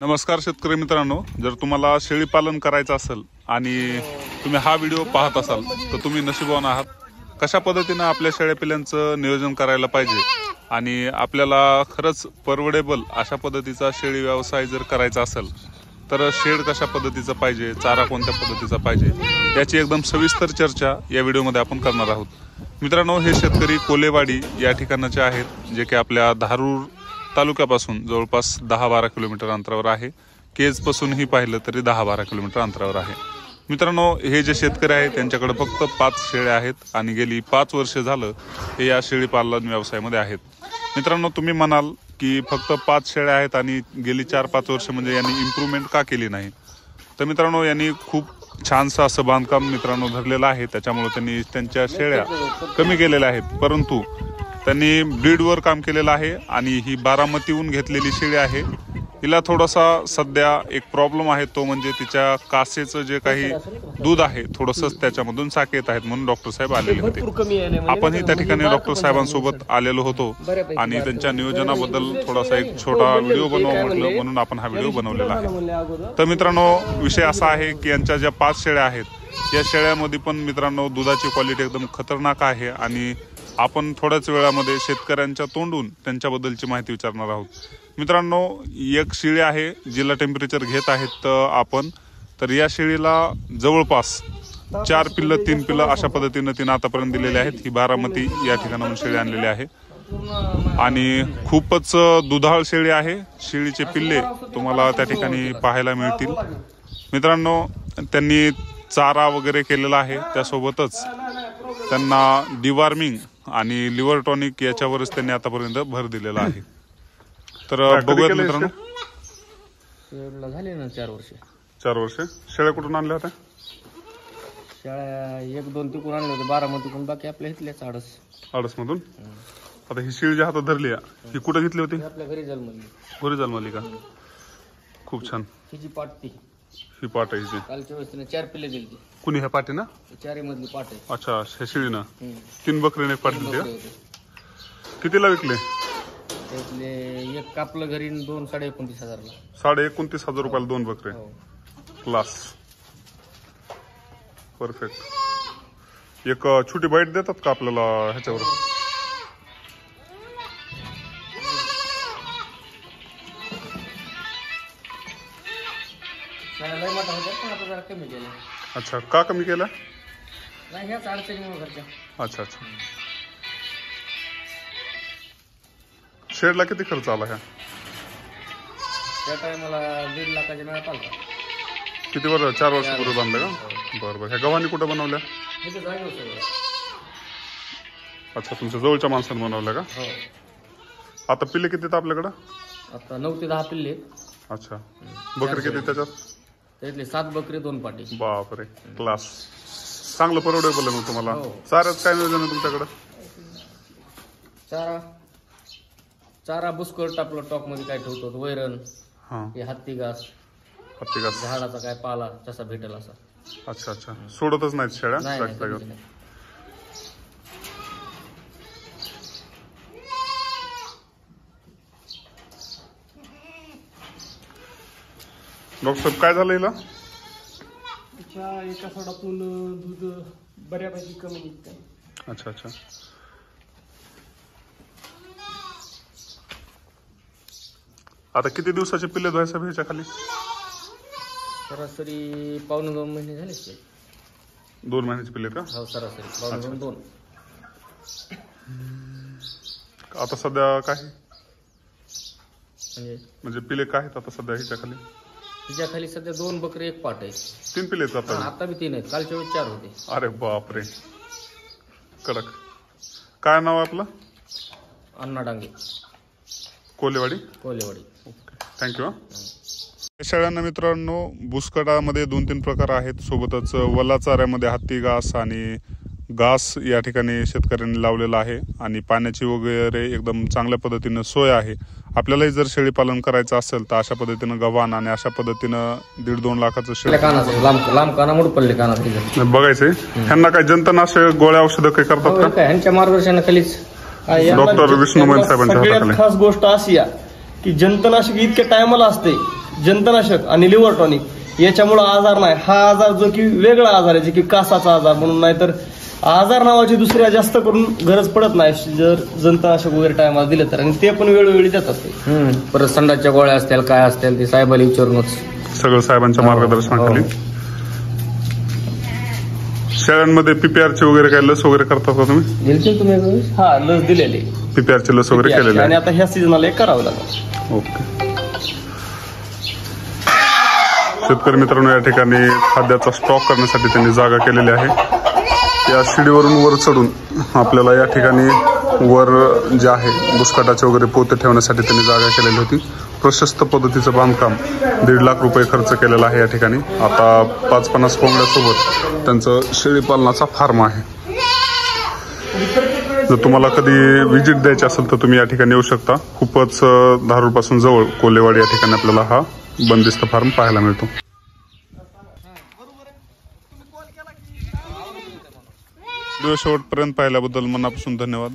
नमस्कार शेतकरी मित्रांनो, जर तुम्हाला शेळी पालन करायचं असेल आणि तुम्ही हा व्हिडिओ पाहत असाल तर तुम्ही नशीबवान आहात। कशा पद्धतीने आपल्या शेळ्या पिल्लांचं नियोजन करायला पाहिजे आणि आपल्याला खरंच परवडेबल अशा पद्धतीचा शेळी व्यवसाय जर करायचा असेल तर शेड कशा पद्धतीचा पाहिजे, चारा कोणत्या पद्धतीचा पाहिजे याची एकदम सविस्तर चर्चा या व्हिडिओमध्ये आपण करणार आहोत। मित्रांनो, हे शेतकरी कोलेवाडी या ठिकाणाचे आहेत, जे की आपल्या धारूर तालुक्यापासून जवळपास 10-12 किलोमीटर अंतरावर आहे। केज पासूनही पाहिलं तरी 10-12 किलोमीटर अंतरावर आहे। मित्रांनो, हे जे शेतकरी आहेत त्यांच्याकडे फक्त 5 शेळ्या आहेत आणि गेली 5 वर्ष झालं हे या शेळी पालन व्यवसायामध्ये आहेत। मित्रांनो, तुम्ही म्हणाल की फक्त 5 शेळ्या आहेत आणि गेली 4-5 वर्ष म्हणजे यांनी इम्प्रूव्हमेंट का केली नाही? तर मित्रांनो, यांनी खूप छानसं असं बांधकाम मित्रांनो धरलेलं आहे, त्याच्यामुळे त्यांनी त्यांच्या शेळ्या कमी केलेल्या आहेत, परंतु त्यांनी ब्रीडवर काम केलेलं आहे आणि ही बारामतीहून घेतलेली शेळी आहे। हिला थोडासा सध्या एक प्रॉब्लेम आहे, तो म्हणजे तिच्या कासेचं जे काही दूध आहे थोडंसंच त्याच्यामधून साके येत आहेत, म्हणून डॉक्टर साहेब आलेले होते। आपणही त्या ठिकाणी डॉक्टर साहेबांसोबत आलेलो होतो आणि त्यांच्या नियोजनाबद्दल थोडासा एक छोटा व्हिडिओ बनवा म्हटलं, म्हणून आपण हा व्हिडिओ बनवलेला आहे। तर मित्रांनो, विषय असा आहे की यांच्या ज्या 5 शेळ्या आहेत या शेळ्यामध्ये पण मित्रांनो दुधाची क्वालिटी एकदम खतरनाक आहे आणि आपण थोड्याच वेळामध्ये शेतकऱ्यांच्या तोंडून त्यांच्याबद्दलची माहिती विचारणार आहोत। मित्रांनो, एक शेळी आहे जिला टेम्परेचर घेत आहेत आपण, तर या शेळीला जवळपास 4 पिल्लं 3 पिल्लं अशा पद्धतीने तिने आतापर्यंत दिलेले आहेत। ही बारामती या ठिकाणाहून शेळी आणलेली आहे आणि खूपच दुधाळ शेळी आहे। शेळीचे पिल्ले तुम्हाला त्या ठिकाणी पाहायला मिळतील। मित्रांनो, त्यांनी चारा वगैरे केलेला आहे, त्यासोबतच त्यांना डिवॉर्मिंग आणि लिव्हर टॉनिक याच्यावरच त्यांनी आतापर्यंत भर दिलेला आहे। तर बघूयात मित्रांनो, शेळीला झाले ना 4 वर्ष। 4 वर्ष शेळ्या कुठून आणल्या होत्या? शेळ्या 1-2 तिकून आणले होते, बारामतीकडून, बाकी आपल्या इथल्याच आडस मधून। आता ही शेळी जी हातात धरली आहे ही कुठे घेतली होती? आपल्या घरी जन्मली। घरी जन्मली का? खूप छान। हिची पाटी, ही पाट आहे हिची। कालच्या वेळेस तिने 4 पिल्ले दिली। कुणी ह्या पाटी ना? 4 मधली पाट आहे। अच्छा, हे शेळीनं 3 बकरीने एक पाट दिली। कितीला विकले? त्यातले एक कापलं घरी, 2 29,000ला। 29,500 रुपयाला 2 बकरे। Class, perfect. एक छोटी बाईट देतात का आपल्याला ह्याच्यावर? लय मोठा होता पण आता जरा कमी केला। अच्छा, का कमी केला? नाही, ह्याच अडचणीमुळे घरच्या। अच्छा अच्छा। शेडला किती खर्च आला ह्या? त्या टायमाला 1.5 लाखाच्या मेळा पालता। किती वर्ष? 4 वर्षापूर्वी बांधलं का? बरं बरं। ह्या गव्हाणी कुठं बनवल्या? इथं जागेवर सगळं। अच्छा, तुमच्या जवळच्या माणसाने बनवल्या का? हो। आता पिल्ले किती आहेत आपल्याकडं? आता 9 ते 10 पिल्ले। अच्छा, बकरी किती त्याच्यात? त्यातले 7 बकरी 2 पाटी। बापरे, क्लास। चांगलं परवडेबल आहे मग तुम्हाला। हो। चाऱ्यात काय नियोजन आहे तुमच्याकडं? चारा बुस्कट आपलं टॉप मध्ये काय ठेवतो, वैरण, हा, हे हत्ती घास, झाडाचा काय पाला जसा भेटेल असा। अच्छा अच्छा, सोडतच नाहीत शेळ्या? नाही, डॉक्टर साहेब, काय झालं हिला? एका सोडातून दूध बऱ्यापैकी कमी निघतं। अच्छा अच्छा। आता किती दिवसाचे पिल्ले धुवायचं ह्याच्या खाली? सरासरी 1.5-2 महिने झाले। 2 महिन्याचे पिल्ले का? हो, सरासरी 1.5-2. आता सध्या काय म्हणजे पिल्ले काय आहेत आता सध्या ह्याच्या खाली? तिच्या खाली सध्या 2 बकरी 1 पाट आहे। 3 पिल्ले आहेत आता बी 3 आहेत, कालच्या वेळेस 4 होते। अरे बापरे, कडक। काय नाव आपलं? अण्णा डांगे, कोलेवाडी। Okay, thank you. शेळ्यांना मित्रांनो, बुसकटामध्ये 2-3 प्रकार आहेत, सोबतच वल्ला चाऱ्यामध्ये हत्ती घास आणि घास या ठिकाणी शेतकऱ्यांनी लावलेला आहे आणि पाण्याची वगैरे एकदम चांगल्या पद्धतीनं सोय आहे। आपल्यालाही जर शेळी पालन करायचं असेल तर अशा पद्धतीनं गव्हाण आणि अशा पद्धतीनं 1.5-2 लाखाचं शेळी लांब काना मोड पडले कानात बघायचंय। ह्यांना काय जंतनाशक गोळ्या औषधं काही करतात का? ह्यांच्या मार्गदर्शनाखालीच डॉक्टर विष्णू मोहिते साहेबांच्या हाताखाली। खास गोष्ट अशी आहे की जंतनाशक इतक्या टायमाला असते जंतनाशक आणि लिव्हर टॉनिक याच्यामुळे आजार नाही. हा आजार जो की वेगळा आजार आहे, जे की कासाचा आजार म्हणून, नाहीतर आजार नावाची दुसऱ्या जास्त करून गरज पडत नाही जर जंतनाशक वगैरे टायमाला दिलं तर, आणि ते पण वेळोवेळी देतात ते. परत संडासच्या गोळ्या असतील काय असतील ते साहेबाला विचारूनच सगळं साहेबांच्या मार्गदर्शनाखाली. शेळ्यांमध्ये पीपीआरची वगैरे काय लस वगैरे करतात का तुम्ही? दिलशील तुम्ही? हा, लस दिलेली पीपीआरची लस वगैरे केलेली आणि आहे? आता ह्या सीझनला एक करावं लागलं. ओके. शेतकरी मित्रांनो, या ठिकाणी खाद्याचा स्टॉक करण्यासाठी त्यांनी जागा केलेली आहे. या शिडीवरून वर चढून आपल्याला या ठिकाणी वर जे आहे बुसकाटाचे वगैरे पोते ठेवण्यासाठी त्यांनी जागा केलेली होती. प्रशस्त पद्धतीचं बांधकाम 1.5 लाख रुपये खर्च केलेला आहे या ठिकाणी. आता 5-50 कोंबड्यासोबत त्यांचं शेळी पालनाचा फार्म आहे. जर तुम्हाला कधी व्हिजिट द्यायची असेल तर तुम्ही या ठिकाणी येऊ शकता. खूपच धारूरपासून जवळ कोल्हेवाडी या ठिकाणी आपल्याला हा बंदिस्त फार्म पाहायला मिळतो. व्हिडिओ शेवटपर्यंत पाहिल्याबद्दल मनापासून धन्यवाद.